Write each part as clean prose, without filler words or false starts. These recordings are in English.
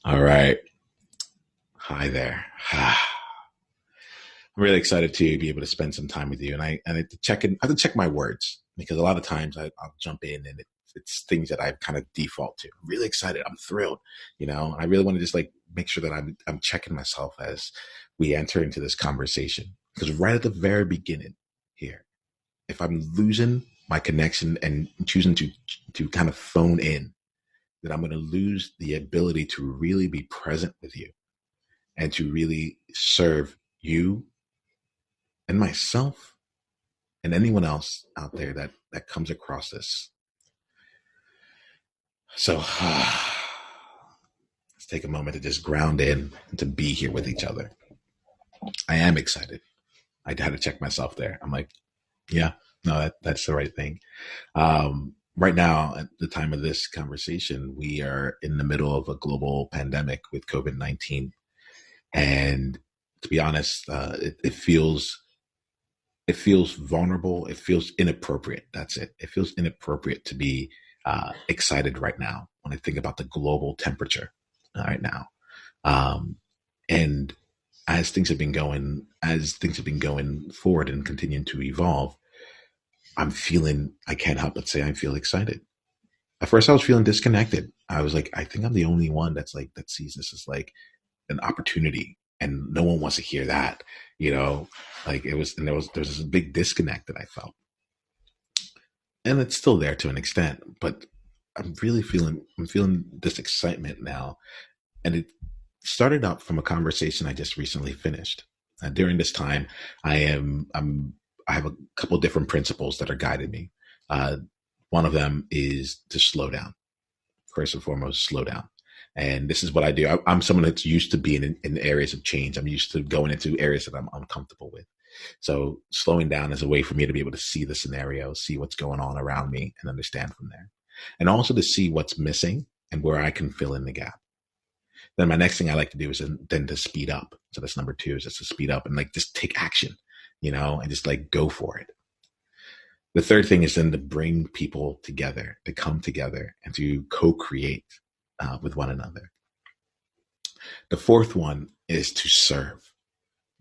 All right. Hi there. I'm really excited to be able to spend some time with you. And I have to I have to check my words because a lot of times I'll jump in and it's things that I kind of default to. I'm really excited. I'm thrilled. I really want to just like make sure that I'm checking myself as we enter into this conversation. Because right at the very beginning here, if I'm losing my connection and choosing to kind of phone in, then I'm going to lose the ability to really be present with you and to really serve you and myself and anyone else out there that comes across this. So let's take a moment to just ground in and to be here with each other. I am excited. I had to check myself there. I'm like, yeah, no, that's the right thing. Right now, at the time of this conversation, we are in the middle of a global pandemic with COVID-19. And to be honest, it feels vulnerable. It feels inappropriate. That's it. It feels inappropriate to be excited right now when I think about the global temperature right now. Um, and as things have been going forward and continuing to evolve, I can't help but say I feel excited. At first, I was feeling disconnected. I was like, I think I'm the only one that sees this as like an opportunity, and no one wants to hear that. You know, like it was, and there was this big disconnect that I felt, and it's still there to an extent. But I'm feeling this excitement now, and it started out from a conversation I just recently finished. During this time, I have a couple different principles that are guiding me. Uh, One of them is to slow down. First and foremost, slow down. And this is what I do. I'm someone that's used to being in areas of change. I'm used to going into areas that I'm uncomfortable with. So slowing down is a way for me to be able to see the scenario, see what's going on around me, and understand from there. And also to see what's missing and where I can fill in the gap. Then my next thing I like to do is then to speed up. So that's number two, is just to speed up and like just take action, and just like go for it. The third thing is then to bring people together, to come together and to co-create with one another. The fourth one is to serve,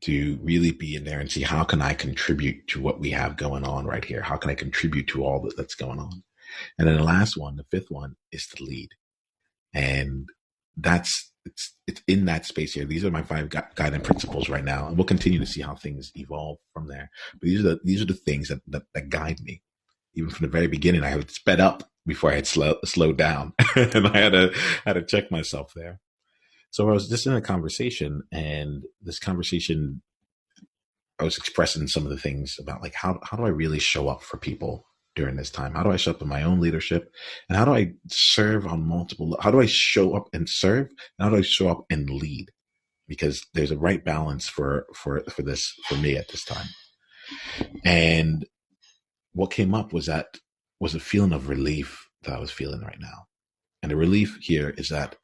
to really be in there and see how can I contribute to what we have going on right here? How can I contribute to all that's going on? And then the last one, the fifth one, is to lead. And it's in that space here. These are my five guiding principles right now, and we'll continue to see how things evolve from there. But these are the things that guide me. Even from the very beginning, I had sped up before I had slowed down, and I had to check myself there. So I was just in a conversation, and this conversation, I was expressing some of the things about like how do I really show up for people during this time? How do I show up in my own leadership? And how do I serve on multiple? How do I show up and serve? And how do I show up and lead? Because there's a right balance for this for me at this time. And what came up was a feeling of relief that I was feeling right now. And the relief here is that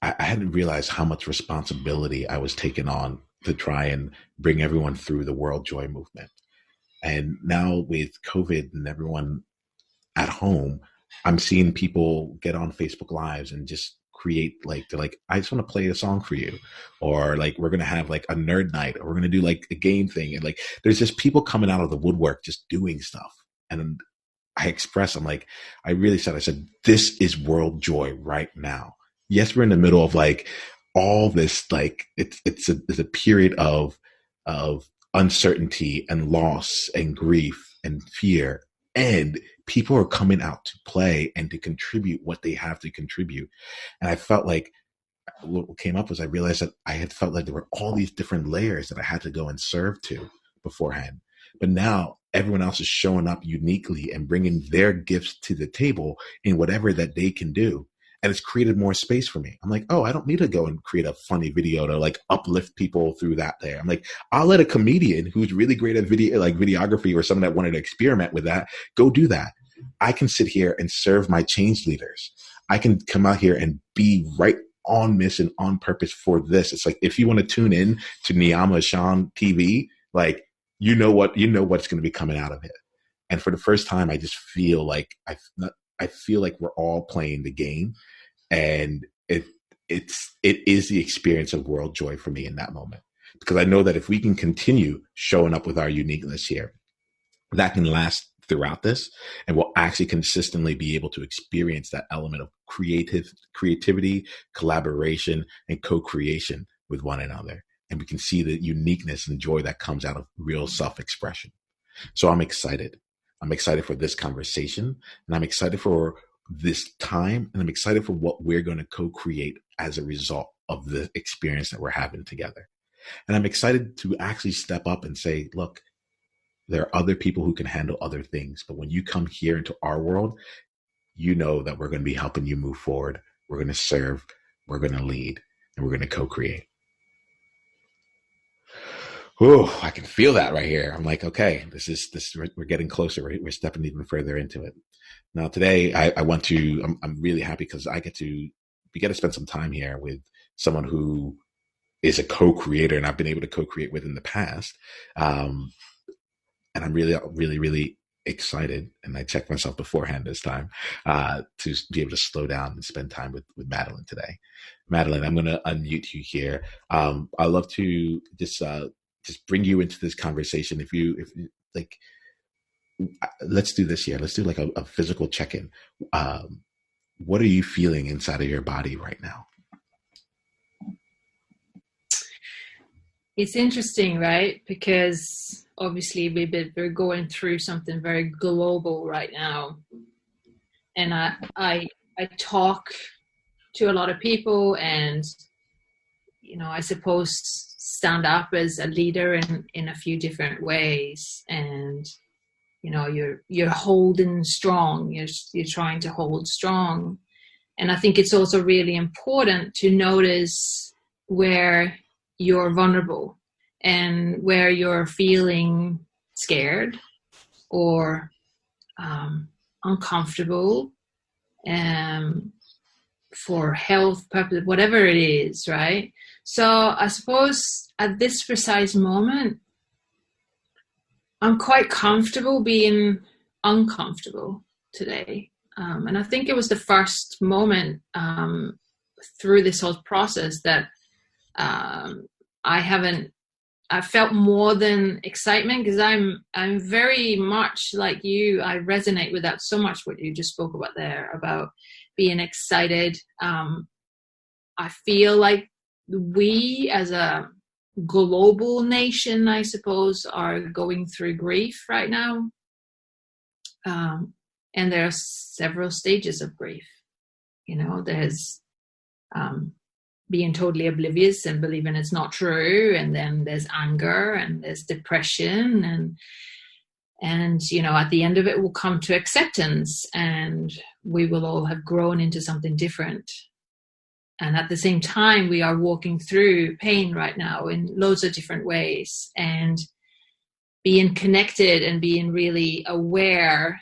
I hadn't realized how much responsibility I was taking on to try and bring everyone through the World Joy movement. And now with COVID and everyone at home, I'm seeing people get on Facebook Lives and just create like, they're like, I just want to play a song for you. Or like, we're going to have like a nerd night, or we're going to do like a game thing. And like, there's just people coming out of the woodwork, just doing stuff. And I'm like, I said, this is World Joy right now. Yes, we're in the middle of like all this, like it's a period of uncertainty and loss and grief and fear, and people are coming out to play and to contribute what they have to contribute. And I felt like what came up was I realized that I had felt like there were all these different layers that I had to go and serve to beforehand. But now everyone else is showing up uniquely and bringing their gifts to the table in whatever that they can do. And it's created more space for me. I'm like, oh, I don't need to go and create a funny video to like uplift people through that there. I'm like, I'll let a comedian who's really great at videography, or someone that wanted to experiment with that, go do that. I can sit here and serve my change leaders. I can come out here and be right on mission, on purpose for this. It's like, if you want to tune in to Niyama Sean TV, like, you know what's going to be coming out of it. And for the first time, I just feel like I feel like we're all playing the game, and it is the experience of world joy for me in that moment, because I know that if we can continue showing up with our uniqueness here, that can last throughout this, and we'll actually consistently be able to experience that element of creativity, collaboration, and co-creation with one another. And we can see the uniqueness and joy that comes out of real self-expression. So I'm excited. I'm excited for this conversation, and I'm excited for this time, and I'm excited for what we're going to co-create as a result of the experience that we're having together. And I'm excited to actually step up and say, look, there are other people who can handle other things. But when you come here into our world, you know that we're going to be helping you move forward. We're going to serve, we're going to lead, and we're going to co-create. Oh, I can feel that right here. I'm like, okay, we're getting closer. We're stepping even further into it. Now, today, I want to, I'm really happy because we get to spend some time here with someone who is a co-creator, and I've been able to co-create with in the past. And I'm really, really, really excited. And I checked myself beforehand this time to be able to slow down and spend time with Madeline today. Madeline, I'm going to unmute you here. I'd love to just bring you into this conversation. If you like, let's do this here. Let's do like a physical check-in. What are you feeling inside of your body right now? It's interesting, right? Because obviously we're going through something very global right now, and I talk to a lot of people, and I suppose stand up as a leader in a few different ways, and you're holding strong. You're trying to hold strong, and I think it's also really important to notice where you're vulnerable and where you're feeling scared or uncomfortable for health purposes, whatever it is, right? So I suppose at this precise moment, I'm quite comfortable being uncomfortable today. And I think it was the first moment through this whole process that I felt more than excitement, because I'm very much like you. I resonate with that so much, what you just spoke about there, about being excited. I feel like we as a global nation, I suppose, are going through grief right now. And there are several stages of grief. There's being totally oblivious and believing it's not true, and then there's anger, and there's depression, and at the end of it, we'll come to acceptance, and we will all have grown into something different. And at the same time, we are walking through pain right now in loads of different ways, and being connected and being really aware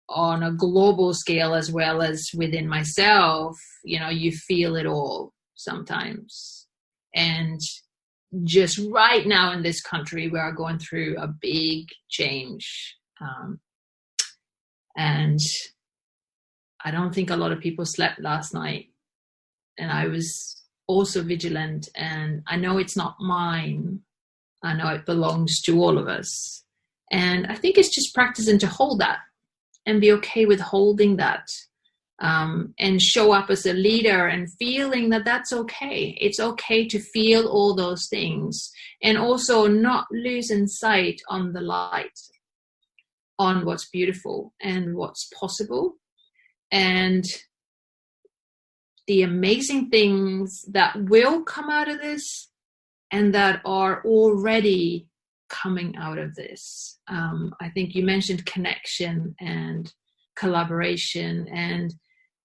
on a global scale as well as within myself. You feel it all sometimes. And just right now in this country, we are going through a big change. And I don't think a lot of people slept last night. And I was also vigilant. And I know it's not mine. I know it belongs to all of us. And I think it's just practicing to hold that and be okay with holding that. And show up as a leader and feeling that that's okay. It's okay to feel all those things, and also not losing sight on the light, on what's beautiful and what's possible, and the amazing things that will come out of this and that are already coming out of this. I think you mentioned connection and collaboration, and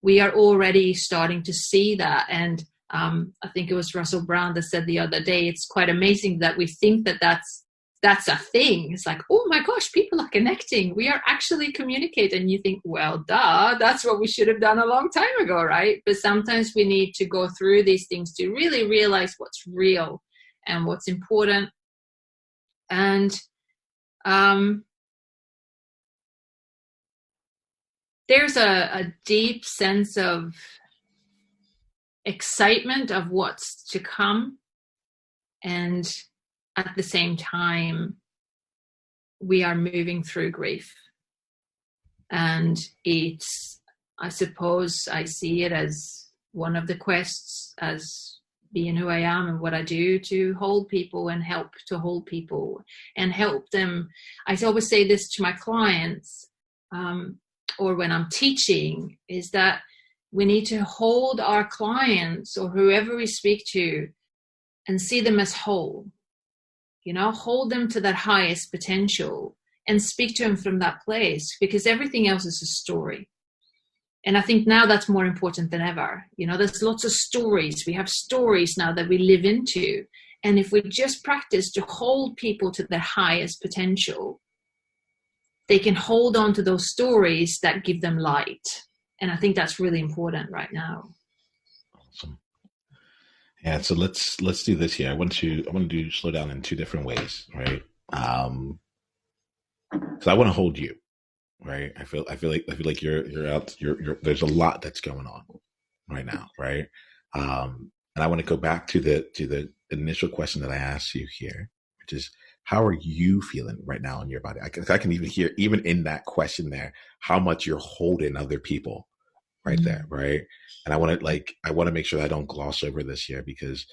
we are already starting to see that. And I think it was Russell Brand that said the other day, it's quite amazing that we think that that's a thing. It's like, oh my gosh, people are connecting. We are actually communicating. You think, well, duh, that's what we should have done a long time ago, right? But sometimes we need to go through these things to really realize what's real and what's important. And there's a deep sense of excitement of what's to come, and at the same time we are moving through grief. And it's, I suppose I see it as one of the quests, as being who I am and what I do, to hold people and help to hold people and help them. I always say this to my clients, or when I'm teaching, is that we need to hold our clients or whoever we speak to and see them as whole, hold them to that highest potential and speak to them from that place, because everything else is a story. And I think now that's more important than ever. There's lots of stories. We have stories now that we live into. And if we just practice to hold people to their highest potential, they can hold on to those stories that give them light. And I think that's really important right now. Awesome. Yeah, so let's do this here. I want to slow down in two different ways, right? So I want to hold you, right? I feel like you're out. You're there's a lot that's going on right now, right? And I want to go back to the initial question that I asked you here, which is, how are you feeling right now in your body? I can even hear, even in that question there, how much you're holding other people right there, right? And I want to make sure that I don't gloss over this here, because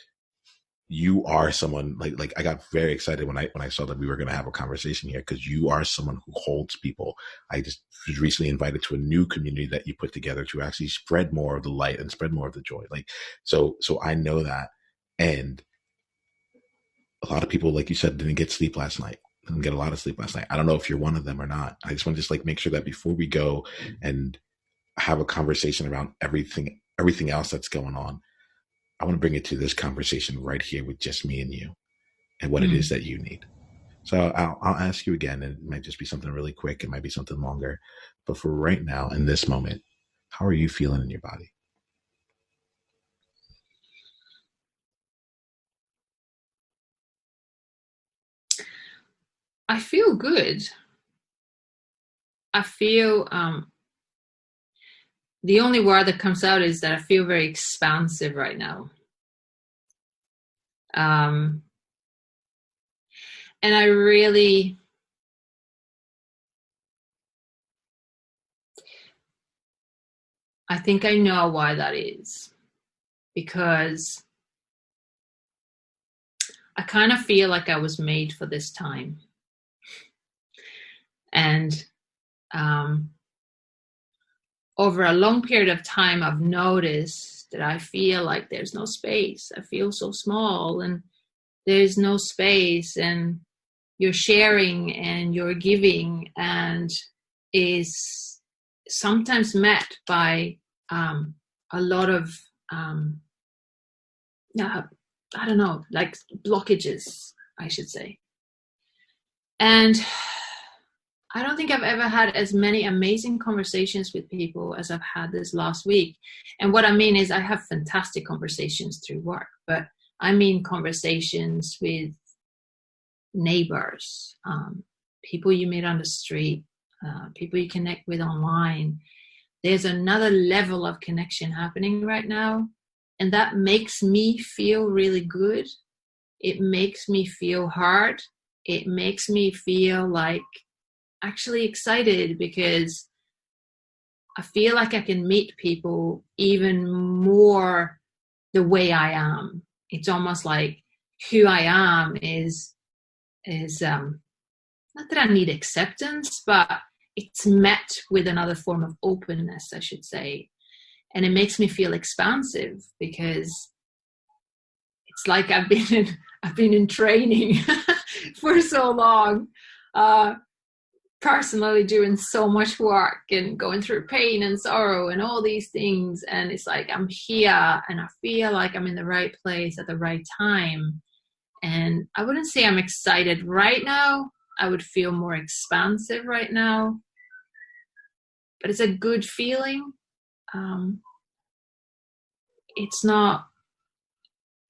you are someone like I got very excited when I saw that we were going to have a conversation here, because you are someone who holds people. I just was recently invited to a new community that you put together to actually spread more of the light and spread more of the joy. So I know that. And a lot of people, like you said, didn't get sleep last night. Didn't get a lot of sleep last night. I don't know if you're one of them or not. I just want to make sure that before we go and have a conversation around everything else that's going on, I want to bring it to this conversation right here with just me and you, and what it is that you need. So I'll ask you again, and it might just be something really quick. It might be something longer, but for right now, in this moment, how are you feeling in your body? I feel good. I feel, the only word that comes out is that I feel very expansive right now. And I think I know why that is, because I kind of feel like I was made for this time. And over a long period of time, I've noticed that I feel like there's no space. I feel so small and there's no space, and you're sharing and you're giving, and is sometimes met by a lot of, I don't know, like blockages, I should say. And I don't think I've ever had as many amazing conversations with people as I've had this last week. And what I mean is, I have fantastic conversations through work, but I mean conversations with neighbors, people you meet on the street, people you connect with online. There's another level of connection happening right now, and that makes me feel really good. It makes me feel heard. It makes me feel like actually excited, because I feel like I can meet people even more the way I am. It's almost like who I am is not that I need acceptance, but it's met with another form of openness, I should say. And it makes me feel expansive, because it's like I've been in training for so long, personally doing so much work and going through pain and sorrow and all these things. And it's like I'm here and I feel like I'm in the right place at the right time. And I wouldn't say I'm excited right now. I would feel more expansive right now. But it's a good feeling. It's not,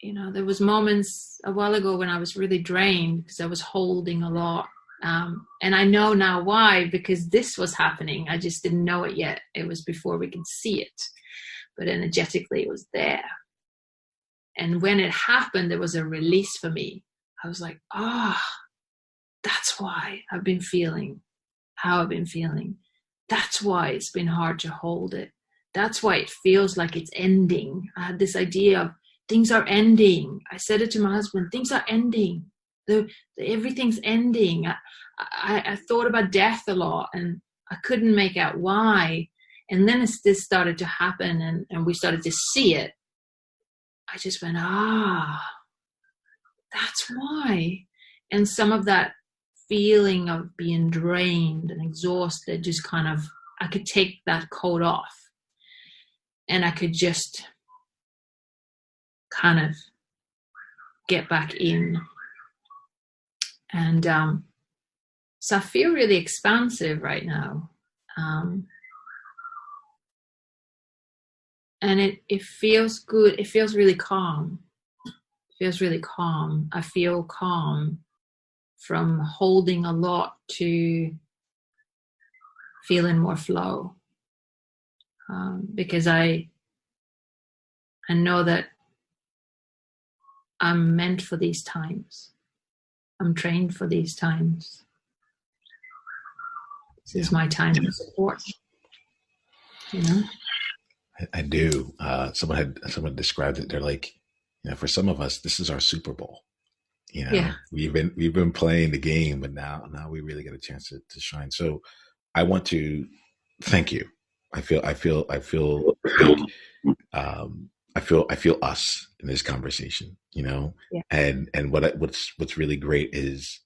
there was moments a while ago when I was really drained because I was holding a lot. And I know now why, because this was happening. I just didn't know it yet. It was before we could see it. But energetically, it was there. And when it happened, there was a release for me. I was like, that's why I've been feeling how I've been feeling. That's why it's been hard to hold it. That's why it feels like it's ending. I had this idea of things are ending. I said it to my husband, things are ending. Everything's ending. I thought about death a lot, and I couldn't make out why. And then as this started to happen and we started to see it, I just went, that's why. And some of that feeling of being drained and exhausted, just kind of, I could take that coat off and I could just kind of get back in. And so I feel really expansive right now. And it feels good. It feels really calm. It feels really calm. I feel calm from holding a lot to feeling more flow. Because I know that I'm meant for these times. I'm trained for these times. This is my time to support. You know? I do. Someone described it. They're like, for some of us, this is our Super Bowl. We've been playing the game, but now we really get a chance to shine. So I want to thank you. I feel like, I feel us in this conversation, and what's really great is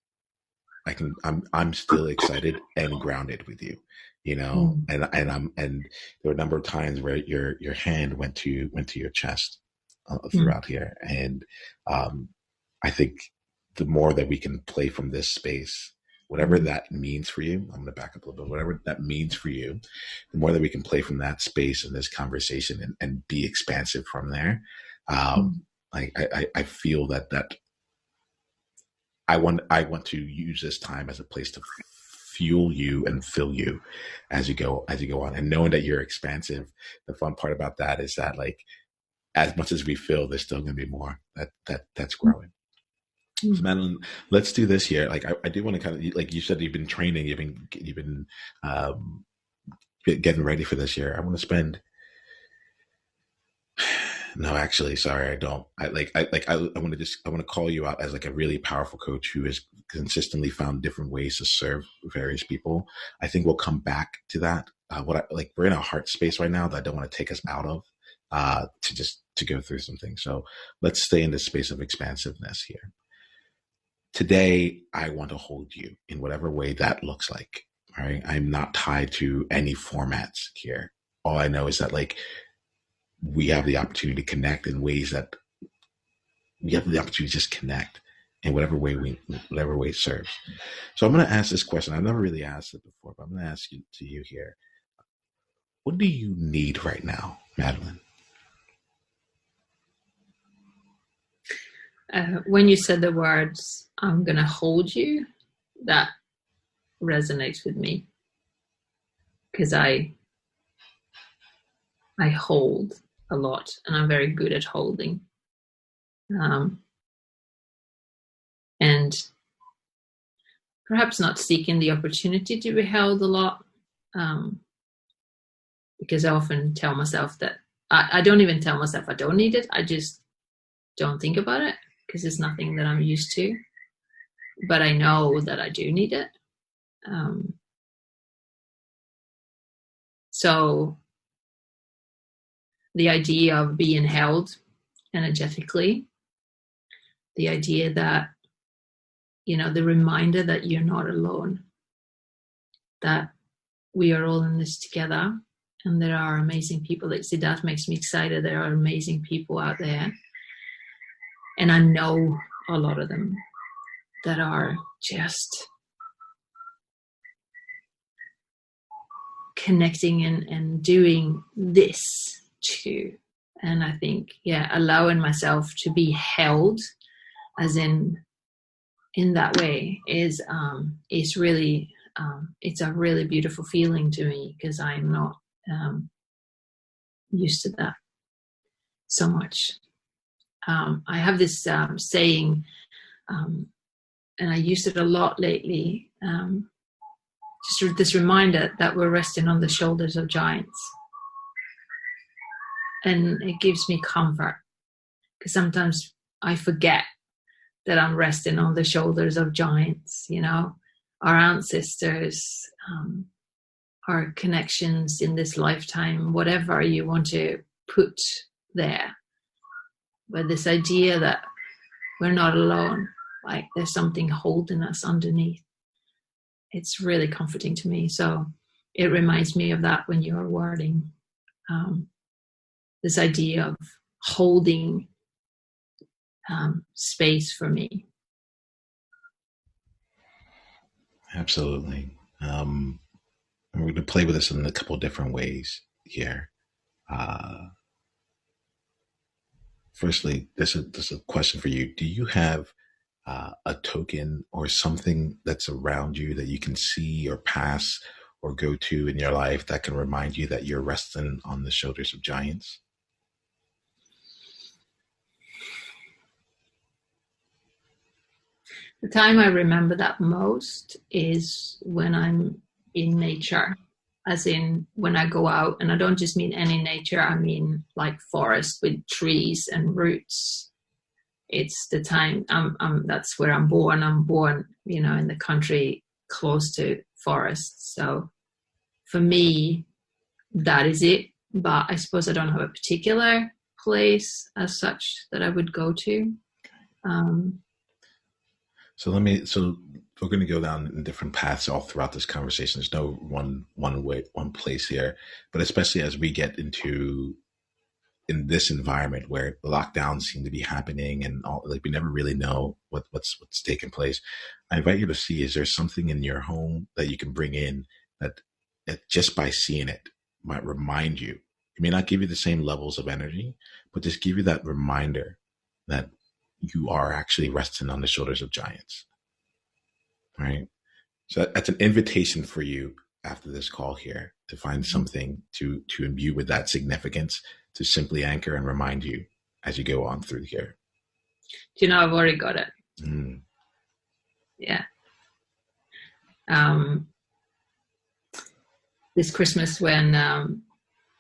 I'm still excited and grounded with you, and there were a number of times where your hand went to your chest throughout here. And I think the more that we can play from this space, whatever that means for you, I'm going to back up a little bit, whatever that means for you, the more that we can play from that space in this conversation and be expansive from there. I feel that I want to use this time as a place to fuel you and fill you as you go on. And knowing that you're expansive, the fun part about that is that, like, as much as we fill, there's still going to be more that's growing. So Madeline, let's do this here. Like, I do want to kind of, like you said, you've been training, you've been getting ready for this year. I want to spend. No, actually, sorry, I don't. I want to call you out as like a really powerful coach who has consistently found different ways to serve various people. I think we'll come back to that. We're in a heart space right now that I don't want to take us out of, to go through some things. So let's stay in this space of expansiveness here. Today, I want to hold you in whatever way that looks like. All right, I'm not tied to any formats here. All I know is that, like, we have the opportunity to connect in ways that we have the opportunity to just connect in whatever way it serves. So I'm going to ask this question. I've never really asked it before, but I'm going to ask you here. What do you need right now, Madeline? When you said the words, I'm going to hold you, that resonates with me. Because I hold a lot, and I'm very good at holding. And perhaps not seeking the opportunity to be held a lot, because I often tell myself that I don't even tell myself I don't need it. I just don't think about it because it's nothing that I'm used to. But I know that I do need it. So the idea of being held energetically, the idea that, the reminder that you're not alone, that we are all in this together, and there are amazing people. That makes me excited. There are amazing people out there, and I know a lot of them that are just connecting and doing this too. And I think, allowing myself to be held, as in that way, is really, it's a really beautiful feeling to me, because I'm not used to that so much. I have this saying, and I use it a lot lately, just this reminder that we're resting on the shoulders of giants. And it gives me comfort, because sometimes I forget that I'm resting on the shoulders of giants, our ancestors, our connections in this lifetime, whatever you want to put there. But this idea that we're not alone, like there's something holding us underneath. It's really comforting to me. So it reminds me of that when you're wording this idea of holding space for me. Absolutely. We're going to play with this in a couple different ways here. Firstly, this is a question for you. Do you have a token or something that's around you that you can see or pass or go to in your life that can remind you that you're resting on the shoulders of giants? The time I remember that most is when I'm in nature, as in when I go out, and I don't just mean any nature, I mean like forest with trees and roots. It's the time that's where I'm born. I'm born, in the country close to forests. So for me, that is it. But I suppose I don't have a particular place as such that I would go to. So we're going to go down in different paths all throughout this conversation. There's no one place here, but especially as we get into in this environment where lockdowns seem to be happening and all, like we never really know what's taking place. I invite you to see, is there something in your home that you can bring in that just by seeing it might remind you? It may not give you the same levels of energy, but just give you that reminder that you are actually resting on the shoulders of giants, right? So that's an invitation for you after this call here to find something to imbue with that significance, to simply anchor and remind you as you go on through here. Do you know, I've already got it. Yeah. This Christmas when I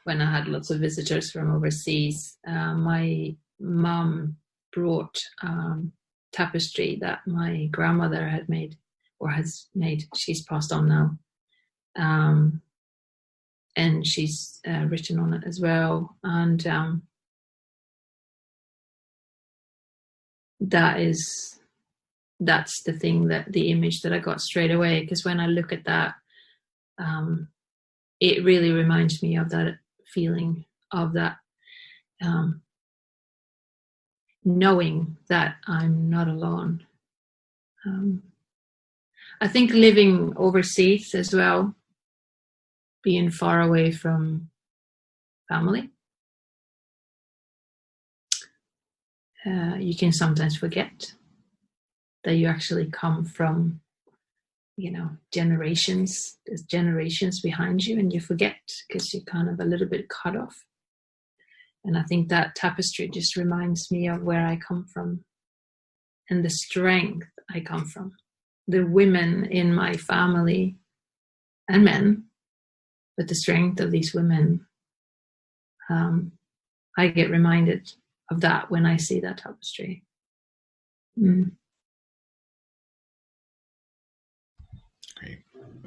had lots of visitors from overseas, my mum brought tapestry that my grandmother had made or has made. She's passed on now. And she's written on it as well. And that's the thing, that the image that I got straight away, because when I look at that, it really reminds me of that feeling of that knowing that I'm not alone. I think living overseas as well, being far away from family, you can sometimes forget that you actually come from, generations. There's generations behind you, and you forget because you're kind of a little bit cut off. And I think that tapestry just reminds me of where I come from and the strength I come from. The women in my family and men, but the strength of these women, I get reminded of that when I see that tapestry. Great.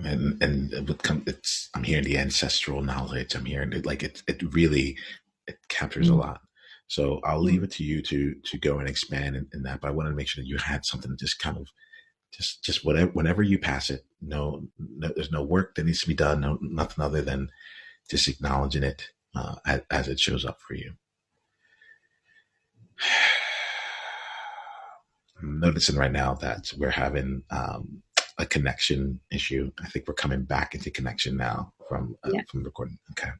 And I'm hearing the ancestral knowledge. I'm hearing it, like it really, it captures a lot. So I'll leave it to you to go and expand in that. But I wanted to make sure that you had something to just kind of just whatever, whenever you pass it, no, there's no work that needs to be done. No, nothing other than just acknowledging it as it shows up for you. I'm noticing right now that we're having a connection issue. I think we're coming back into connection now from recording. Okay.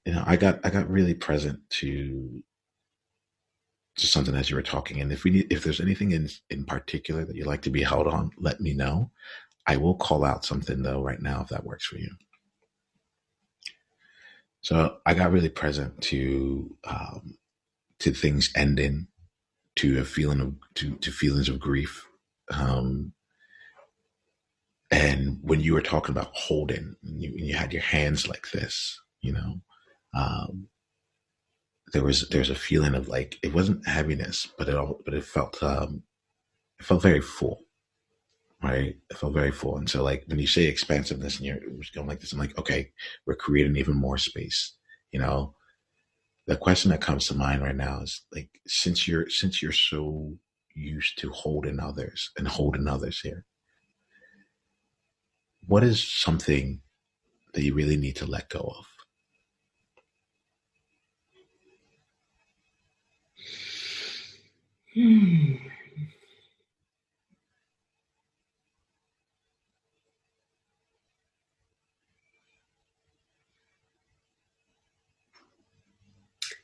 I got really present to something as you were talking. And if there's anything in particular that you'd like to be held on, let me know. I will call out something though right now, if that works for you. So I got really present to to things ending, to a feeling of to feelings of grief. Um, and when you were talking about holding, and you had your hands like this, um, there's a feeling of like it wasn't heaviness, but it felt very full, right? It felt very full. And so like when you say expansiveness and you're just going like this, I'm like, okay, we're creating even more space. You know, the question that comes to mind right now is like, since you're so used to holding others here, what is something that you really need to let go of? Hmm.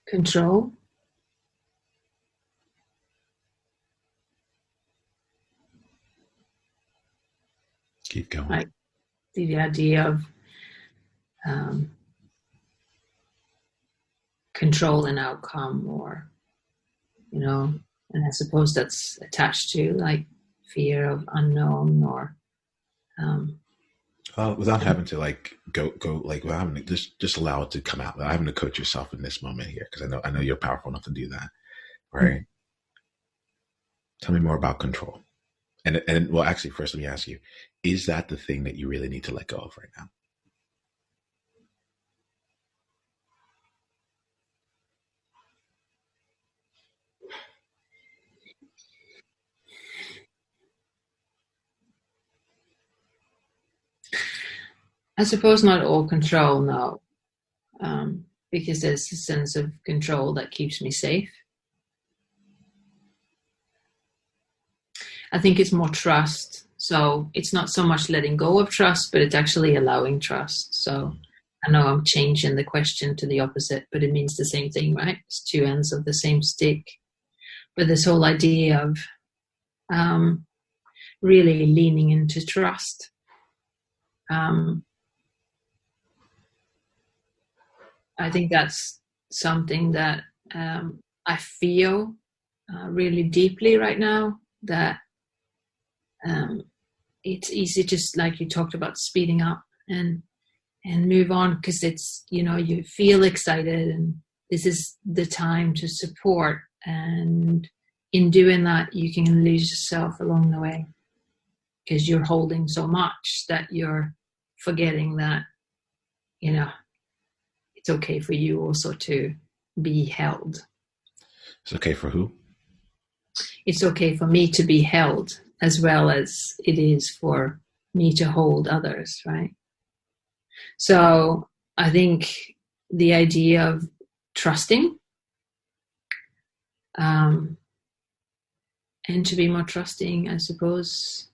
Control. Keep going. Like the idea of um, control an outcome, or and I suppose that's attached to like fear of unknown, or um, Without having to like go like without having to just allow it to come out, without having to coach yourself in this moment here, because I know you're powerful enough to do that, right? Tell me more about control. And well, actually, first let me ask you: is that the thing that you really need to let go of right now? I suppose not all control, no, because there's a sense of control that keeps me safe. I think it's more trust. So it's not so much letting go of trust, but it's actually allowing trust. So I know I'm changing the question to the opposite, but it means the same thing, right? It's two ends of the same stick. But this whole idea of um, really leaning into trust. Um, I think that's something that I feel really deeply right now. That um, it's easy, just like you talked about, speeding up and move on because it's you feel excited and this is the time to support, and in doing that you can lose yourself along the way because you're holding so much that you're forgetting that you know it's okay for you also to be held. It's okay for who? It's okay for me to be held as well as it is for me to hold others, right? So I think the idea of trusting, um, and to be more trusting, I suppose.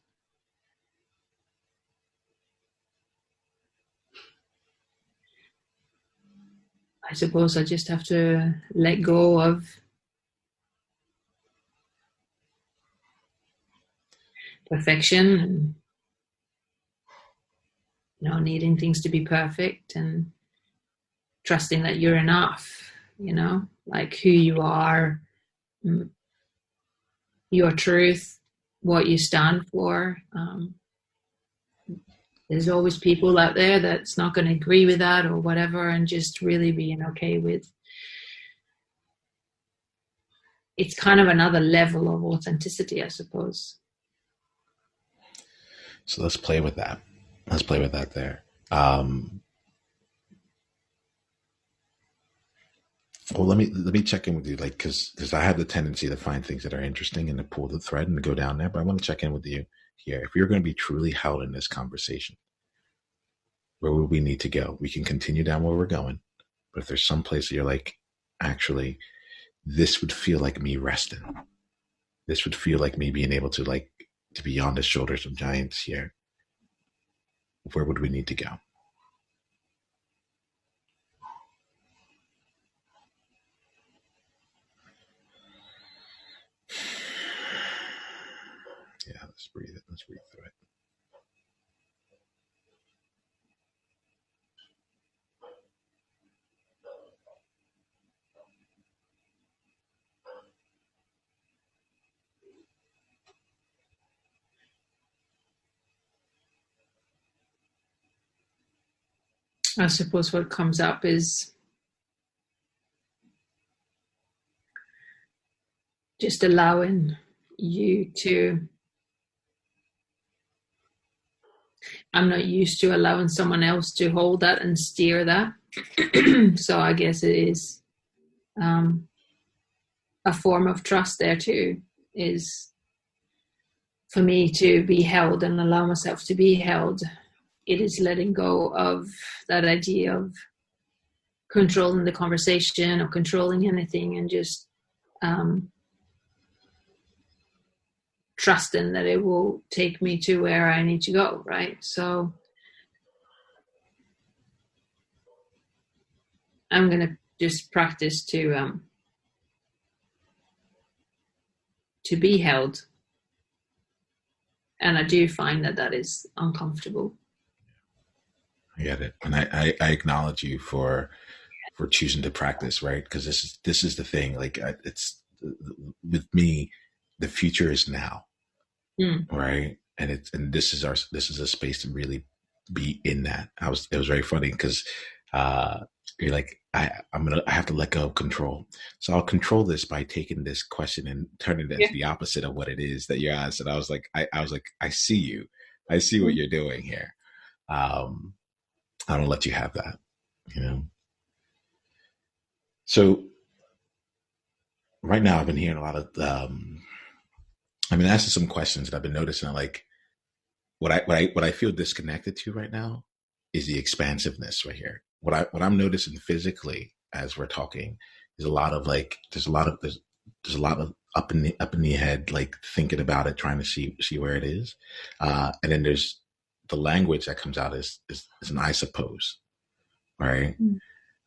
I suppose I just have to let go of perfection and needing things to be perfect, and trusting that you're enough. Like who you are, mm, your truth, what you stand for. There's always people out there that's not going to agree with that or whatever, and just really being okay with it's kind of another level of authenticity, I suppose. So let's play with that. Let's play with that there. Um, well, let me check in with you, like, because I have the tendency to find things that are interesting and to pull the thread and to go down there. But I want to check in with you here. If you're going to be truly held in this conversation, where would we need to go? We can continue down where we're going, but if there's some place that you're like, actually, this would feel like me resting. This would feel like me being able to like to be on the shoulders of giants here. Where would we need to go? Yeah, let's breathe it. Let's breathe through it. I suppose what comes up is just allowing you to. I'm not used to allowing someone else to hold that and steer that. So I guess it is a form of trust there too, is for me to be held and allow myself to be held. It is letting go of that idea of controlling the conversation or controlling anything, and just trusting that it will take me to where I need to go, right? So I'm going to just practice to be held. And I do find that that is uncomfortable. I get it. And I acknowledge you for choosing to practice, right? Because this is the thing. Like it's with me, the future is now, right? And this is a space to really be in that. It was very funny because you're like, I have to let go of control. So I'll control this by taking this question and turning it into the opposite of what it is that you asked. And I was like, I see you. I see what you're doing here. I don't let you have that, you know? So right now I've been hearing a lot of, I've been asking some questions, and I've been noticing like what I feel disconnected to right now is the expansiveness right here. What I'm noticing physically as we're talking is a lot of like, there's a lot of up in the head, like thinking about it, trying to see where it is. And then there's the language that comes out is an I suppose. Right.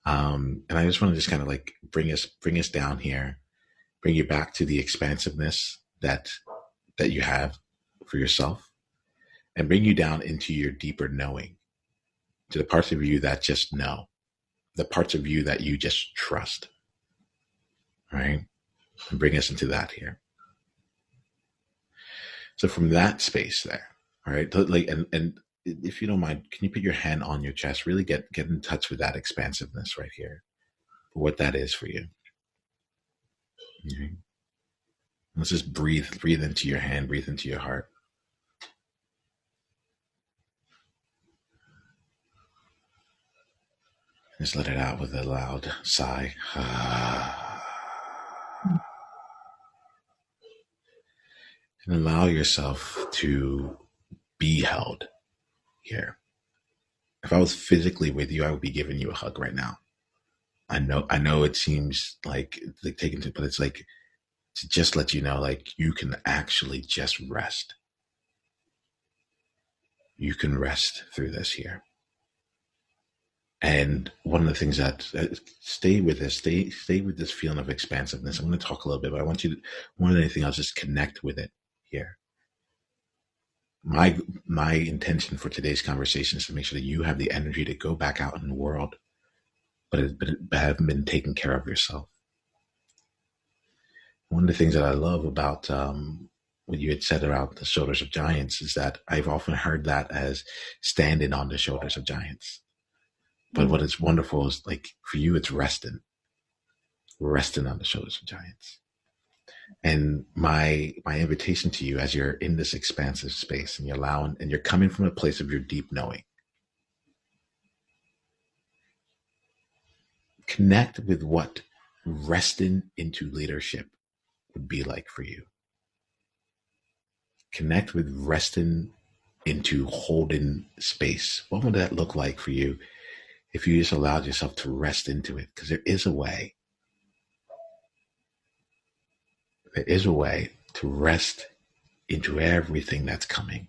And I just want to just kind of like bring us down here, bring you back to the expansiveness that you have for yourself, and bring you down into your deeper knowing, to the parts of you that just know, the parts of you that you just trust, right? And bring us into that here. So from that space there, all right, like, and if you don't mind, can you put your hand on your chest, really get in touch with that expansiveness right here, for what that is for you. Okay. Let's just breathe into your hand, breathe into your heart. Just let it out with a loud sigh. And allow yourself to be held here. If I was physically with you, I would be giving you a hug right now. I know it seems like taking to, but it's like to just let you know, like you can actually just rest. You can rest through this here. And one of the things that stay with this feeling of expansiveness. I'm going to talk a little bit, but I want you to, more than anything, I'll just connect with it here. My intention for today's conversation is to make sure that you have the energy to go back out in the world, but haven't been taking care of yourself. One of the things that I love about what you had said about the shoulders of giants is that I've often heard that as standing on the shoulders of giants. But what is wonderful is, like, for you, it's resting on the shoulders of giants. And my invitation to you, as you're in this expansive space and you're coming from a place of your deep knowing, connect with what resting into leadership would be like for you. Connect with resting into holding space. What would that look like for you if you just allowed yourself to rest into it? Because there is a way. There is a way to rest into everything that's coming.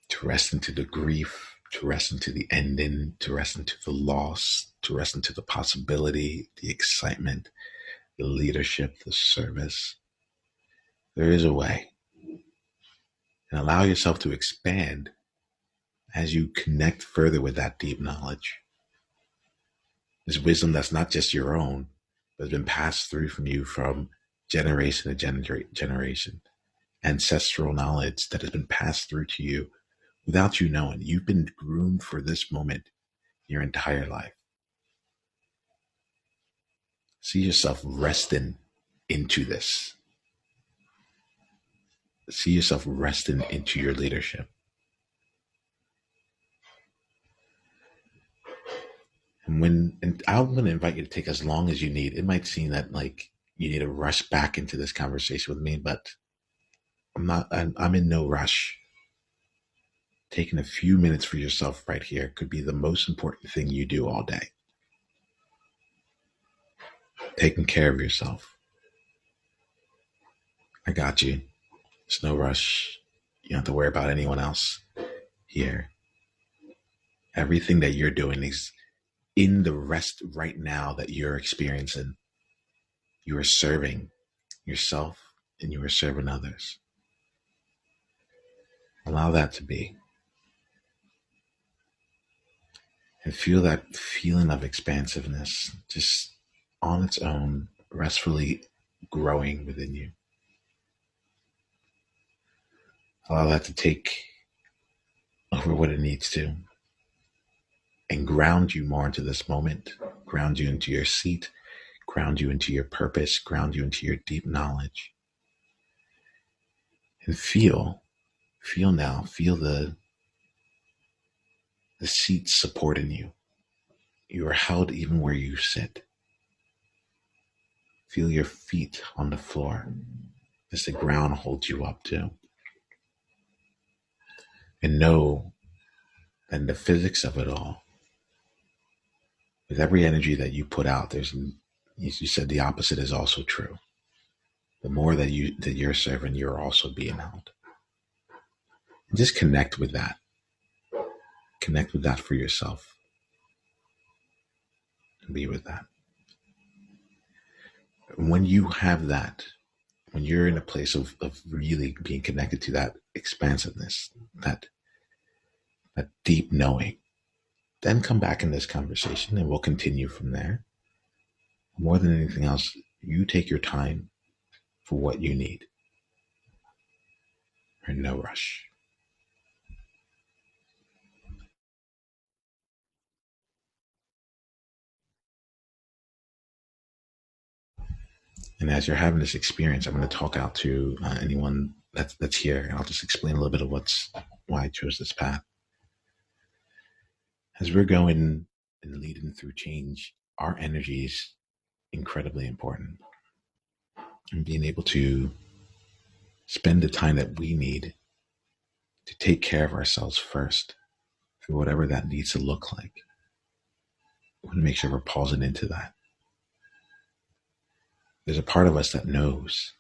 To rest into the grief, to rest into the ending, to rest into the loss, to rest into the possibility, the excitement, the leadership, the service. There is a way. And allow yourself to expand as you connect further with that deep knowledge. This wisdom that's not just your own, but has been passed through from you from generation to generation. Ancestral knowledge that has been passed through to you without you knowing. You've been groomed for this moment your entire life. See yourself resting into this. See yourself resting into your leadership. And I'm going to invite you to take as long as you need. It might seem that like you need to rush back into this conversation with me, but I'm not. I'm in no rush. Taking a few minutes for yourself right here could be the most important thing you do all day. Taking care of yourself. I got you. There's no rush. You don't have to worry about anyone else here. Everything that you're doing is in the rest right now that you're experiencing. You are serving yourself and you are serving others. Allow that to be. And feel that feeling of expansiveness just on its own, restfully growing within you. Allow that to take over what it needs to and ground you more into this moment, ground you into your seat, ground you into your purpose, ground you into your deep knowledge. And feel now, feel the seat supporting you. You are held even where you sit. Feel your feet on the floor as the ground holds you up too. And know that in the physics of it all, with every energy that you put out, as you said, the opposite is also true. The more that you're serving, you're also being held. And just connect with that. Connect with that for yourself. And be with that. And when you have that, when you're in a place of really being connected to that expansiveness, that deep knowing, then come back in this conversation and we'll continue from there. More than anything else, you take your time for what you need. Or no rush. And as you're having this experience, I'm going to talk out to anyone that's here, and I'll just explain a little bit of why I chose this path. As we're going and leading through change, our energy is incredibly important. And being able to spend the time that we need to take care of ourselves first, for whatever that needs to look like. We want to make sure we're pausing into that. There's a part of us that knows.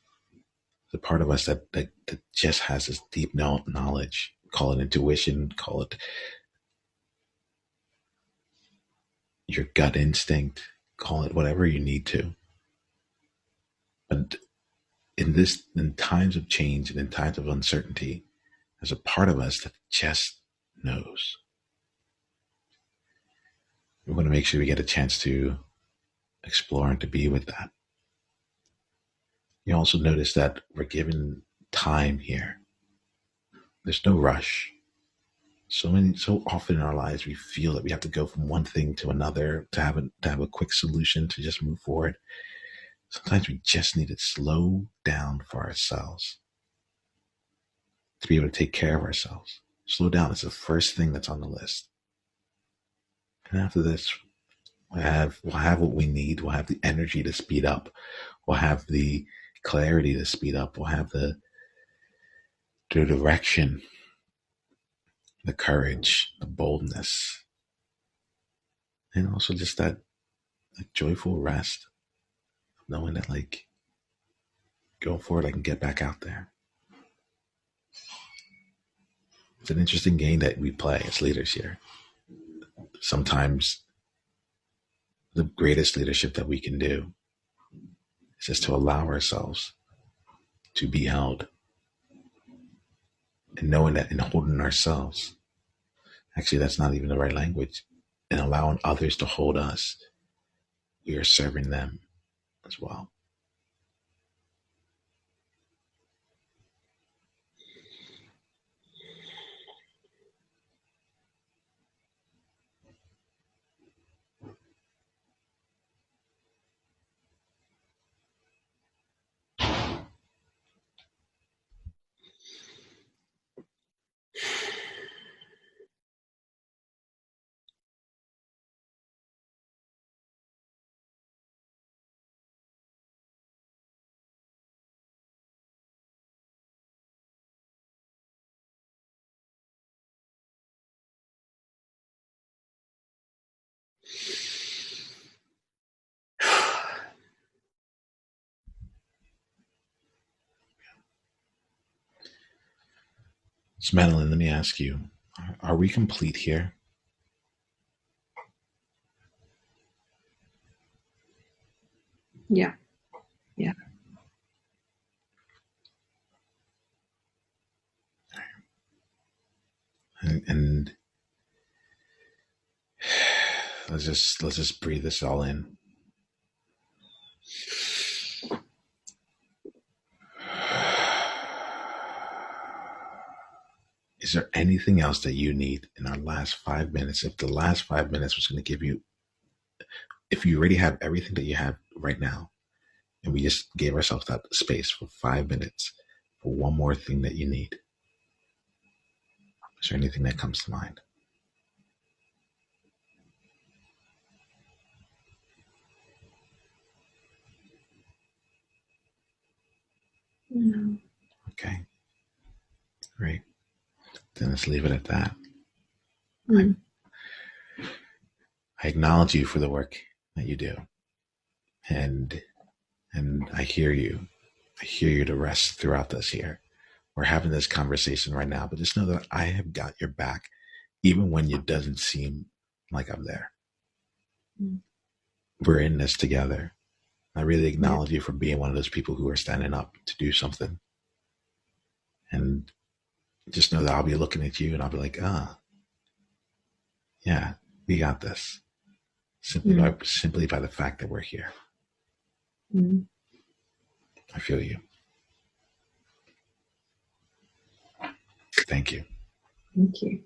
There's a part of us that just has this deep knowledge. Call it intuition, call it your gut instinct, call it whatever you need to. But in times of change and in times of uncertainty, there's a part of us that just knows. We want to make sure we get a chance to explore and to be with that. You also notice that we're given time here. There's no rush. So often in our lives we feel that we have to go from one thing to another to have a quick solution to just move forward. Sometimes we just need to slow down for ourselves to be able to take care of ourselves. Slow down is the first thing that's on the list. And after this, we'll have what we need. We'll have the energy to speed up. We'll have the clarity to speed up. We'll have the direction, the courage, the boldness, and also just that joyful rest, knowing that like going forward, I can get back out there. It's an interesting game that we play as leaders here. Sometimes the greatest leadership that we can do is just to allow ourselves to be held, and knowing that in holding ourselves, actually that's not even the right language, and allowing others to hold us, we are serving them as well. So, Madeline, let me ask you, are we complete here? Yeah. Yeah. And let's just breathe this all in. Is there anything else that you need in our last 5 minutes? If the last 5 minutes was going to give you, if you already have everything that you have right now, and we just gave ourselves that space for 5 minutes for one more thing that you need, is there anything that comes to mind? No. Okay, great. Then let's leave it at that. Mm. I acknowledge you for the work that you do, and I hear you. I hear you to rest throughout this here. We're having this conversation right now, but just know that I have got your back, even when it doesn't seem like I'm there. Mm. We're in this together. I really Yeah. acknowledge you for being one of those people who are standing up to do something. And just know that I'll be looking at you and I'll be like, yeah, we got this. Simply by the fact that we're here. Mm. I feel you. Thank you. Thank you.